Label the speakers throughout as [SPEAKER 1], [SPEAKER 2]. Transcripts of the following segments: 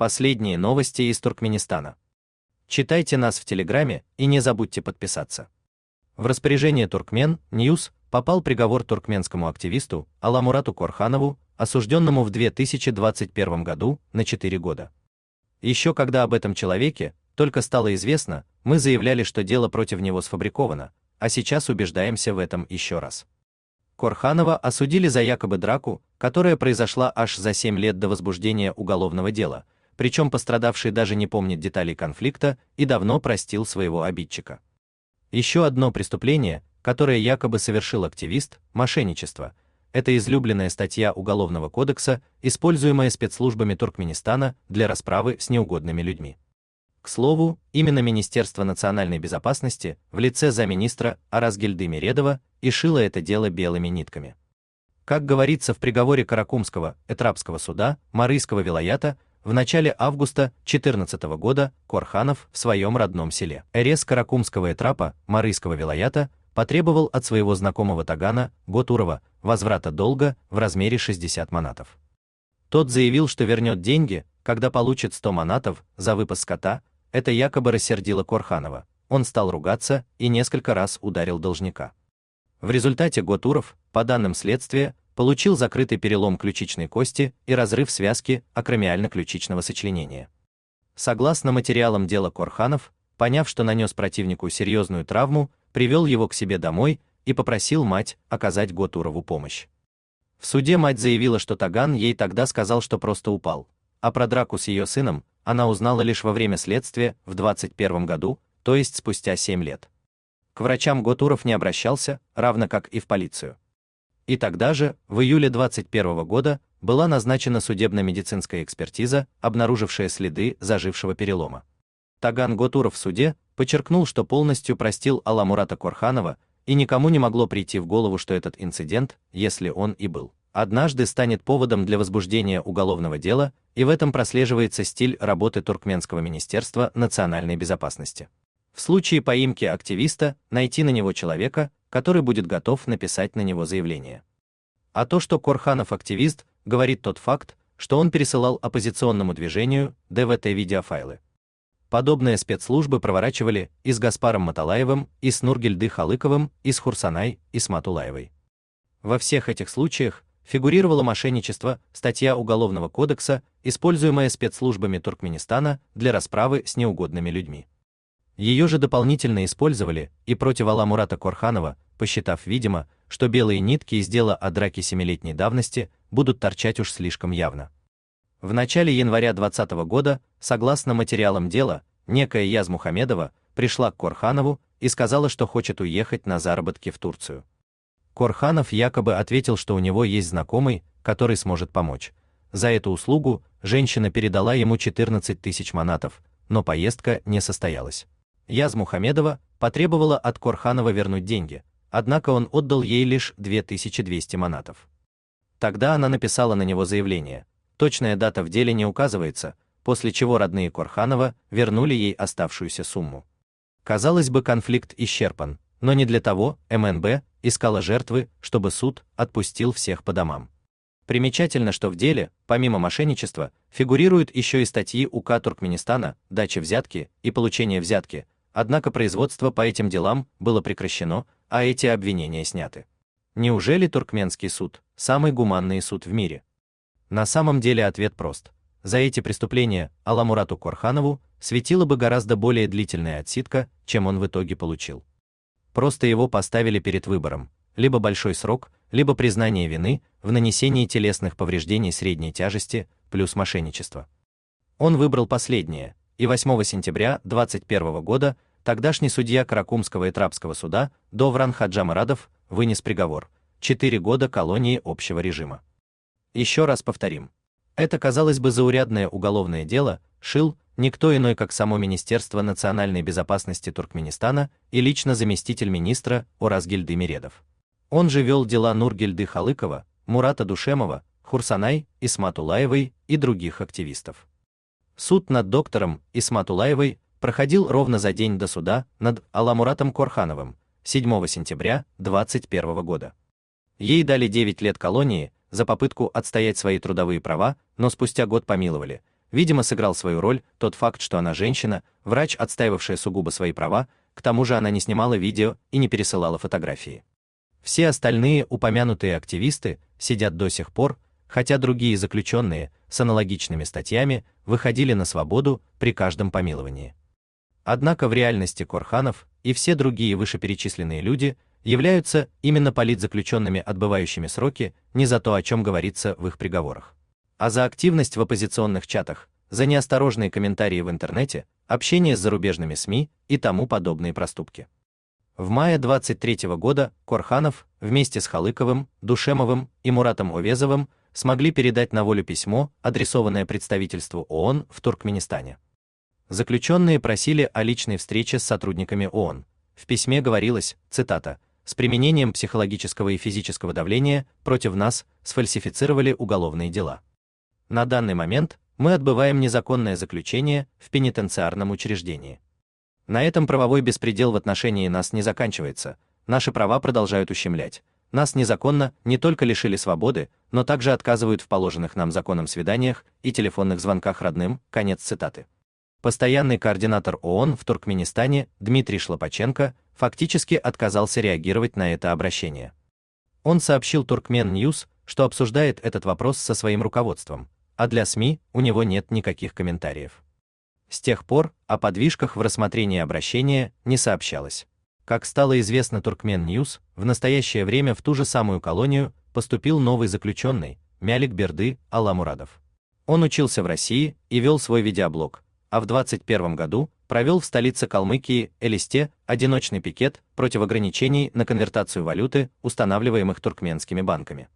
[SPEAKER 1] Последние новости из Туркменистана. Читайте нас в Телеграме и не забудьте подписаться. В распоряжение Turkmen News попал приговор туркменскому активисту Аламурату Корханову, осужденному в 2021 году на 4 года. Еще когда об этом человеке только стало известно, мы заявляли, что дело против него сфабриковано, а сейчас убеждаемся в этом еще раз. Корханова осудили за якобы драку, которая произошла аж за 7 лет до возбуждения уголовного дела, причем пострадавший даже не помнит деталей конфликта и давно простил своего обидчика. Еще одно преступление, которое якобы совершил активист – мошенничество. Это излюбленная статья Уголовного кодекса, используемая спецслужбами Туркменистана для расправы с неугодными людьми. К слову, именно Министерство национальной безопасности в лице замминистра Аразгильды Миредова и шило это дело белыми нитками. Как говорится в приговоре Каракумского Этрапского суда Марийского вилаята, в начале августа 2014 года Корханов в своем родном селе Эрес Каракумского Этрапа Марийского вилаята потребовал от своего знакомого Тагана Готурова возврата долга в размере 60 манатов. Тот заявил, что вернет деньги, когда получит 100 манатов за выпас скота. Это якобы рассердило Корханова. Он стал ругаться и несколько раз ударил должника. В результате Готуров, по данным следствия, получил закрытый перелом ключичной кости и разрыв связки акромиально-ключичного сочленения. Согласно материалам дела, Корханов, поняв, что нанес противнику серьезную травму, привел его к себе домой и попросил мать оказать Готурову помощь. В суде мать заявила, что Таган ей тогда сказал, что просто упал, а про драку с ее сыном она узнала лишь во время следствия в 2021 году, то есть спустя 7 лет. К врачам Готуров не обращался, равно как и в полицию. И тогда же, в июле 2021 года, была назначена судебно-медицинская экспертиза, обнаружившая следы зажившего перелома. Таган Готуров в суде подчеркнул, что полностью простил Аламурата Корханова, и никому не могло прийти в голову, что этот инцидент, если он и был, однажды станет поводом для возбуждения уголовного дела, и в этом прослеживается стиль работы Туркменского министерства национальной безопасности. В случае поимки активиста найти на него человека, который будет готов написать на него заявление. А то, что Корханов активист, говорит тот факт, что он пересылал оппозиционному движению ДВТ видеофайлы. Подобные спецслужбы проворачивали и с Гаспаром Маталаевым, и с Нургильды Халыковым, и с Хурсанай Исматулаевой. Во всех этих случаях фигурировало мошенничество, статья Уголовного кодекса, используемая спецслужбами Туркменистана для расправы с неугодными людьми. Ее же дополнительно использовали и против Аламурата Корханова, посчитав, видимо, что белые нитки из дела о драке 7-летней давности будут торчать уж слишком явно. В начале января 2020 года, согласно материалам дела, некая Яз Мухамедова пришла к Корханову и сказала, что хочет уехать на заработки в Турцию. Корханов якобы ответил, что у него есть знакомый, который сможет помочь. За эту услугу женщина передала ему 14 тысяч манатов, но поездка не состоялась. Яз Мухамедова потребовала от Корханова вернуть деньги, однако он отдал ей лишь 2200 манатов. Тогда она написала на него заявление. Точная дата в деле не указывается, после чего родные Корханова вернули ей оставшуюся сумму. Казалось бы, конфликт исчерпан, но не для того МНБ искала жертвы, чтобы суд отпустил всех по домам. Примечательно, что в деле, помимо мошенничества, фигурируют еще и статьи УК Туркменистана «Дача взятки» и «Получение взятки», однако производство по этим делам было прекращено, а эти обвинения сняты. Неужели туркменский суд – самый гуманный суд в мире? На самом деле ответ прост. За эти преступления Аламурату Корханову светила бы гораздо более длительная отсидка, чем он в итоге получил. Просто его поставили перед выбором: либо большой срок, либо признание вины в нанесении телесных повреждений средней тяжести плюс мошенничество. Он выбрал последнее, и 8 сентября 2021 года тогдашний судья Каракумского Этрапского суда Довран Хаджамарадов вынес приговор: 4 года колонии общего режима. Еще раз повторим. Это, казалось бы, заурядное уголовное дело шил никто иной, как само Министерство национальной безопасности Туркменистана и лично заместитель министра Оразгильды Миредов. Он же вел дела Нургильды Халыкова, Мурата Душемова, Хурсанай Исматулаевой и других активистов. Суд над доктором Исматулаевой проходил ровно за день до суда над Аламуратом Корхановым, 7 сентября 2021 года. Ей дали 9 лет колонии за попытку отстоять свои трудовые права, но спустя год помиловали. Видимо, сыграл свою роль тот факт, что она женщина, врач, отстаивавшая сугубо свои права, к тому же она не снимала видео и не пересылала фотографии. Все остальные упомянутые активисты сидят до сих пор, хотя другие заключенные с аналогичными статьями выходили на свободу при каждом помиловании. Однако в реальности Корханов и все другие вышеперечисленные люди являются именно политзаключенными, отбывающими сроки не за то, о чем говорится в их приговорах, а за активность в оппозиционных чатах, за неосторожные комментарии в интернете, общение с зарубежными СМИ и тому подобные проступки. В мае 23 года Корханов вместе с Халыковым, Душемовым и Муратом Овезовым смогли передать на волю письмо, адресованное представительству ООН в Туркменистане. Заключенные просили о личной встрече с сотрудниками ООН. В письме говорилось, цитата, «С применением психологического и физического давления против нас сфальсифицировали уголовные дела. На данный момент мы отбываем незаконное заключение в пенитенциарном учреждении. На этом правовой беспредел в отношении нас не заканчивается, наши права продолжают ущемлять. Нас незаконно не только лишили свободы, но также отказывают в положенных нам законом свиданиях и телефонных звонках родным». Конец цитаты. Постоянный координатор ООН в Туркменистане Дмитрий Шлопаченко фактически отказался реагировать на это обращение. Он сообщил Turkmen News, что обсуждает этот вопрос со своим руководством, а для СМИ у него нет никаких комментариев. С тех пор о подвижках в рассмотрении обращения не сообщалось. Как стало известно Turkmen News, в настоящее время в ту же самую колонию поступил новый заключенный, Мялик Берды Аламурадов. Он учился в России и вел свой видеоблог, а в 2021 году провел в столице Калмыкии, Элисте, одиночный пикет против ограничений на конвертацию валюты, устанавливаемых туркменскими банками.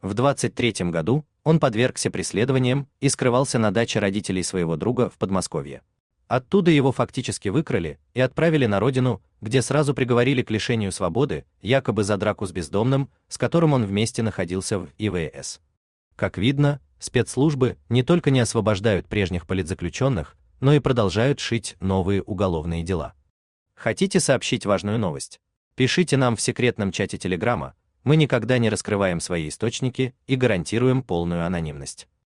[SPEAKER 1] В 2023 году он подвергся преследованиям и скрывался на даче родителей своего друга в Подмосковье. Оттуда его фактически выкрали и отправили на родину, где сразу приговорили к лишению свободы, якобы за драку с бездомным, с которым он вместе находился в ИВС. Как видно, спецслужбы не только не освобождают прежних политзаключенных, но и продолжают шить новые уголовные дела. Хотите сообщить важную новость? Пишите нам в секретном чате Телеграма, мы никогда не раскрываем свои источники и гарантируем полную анонимность.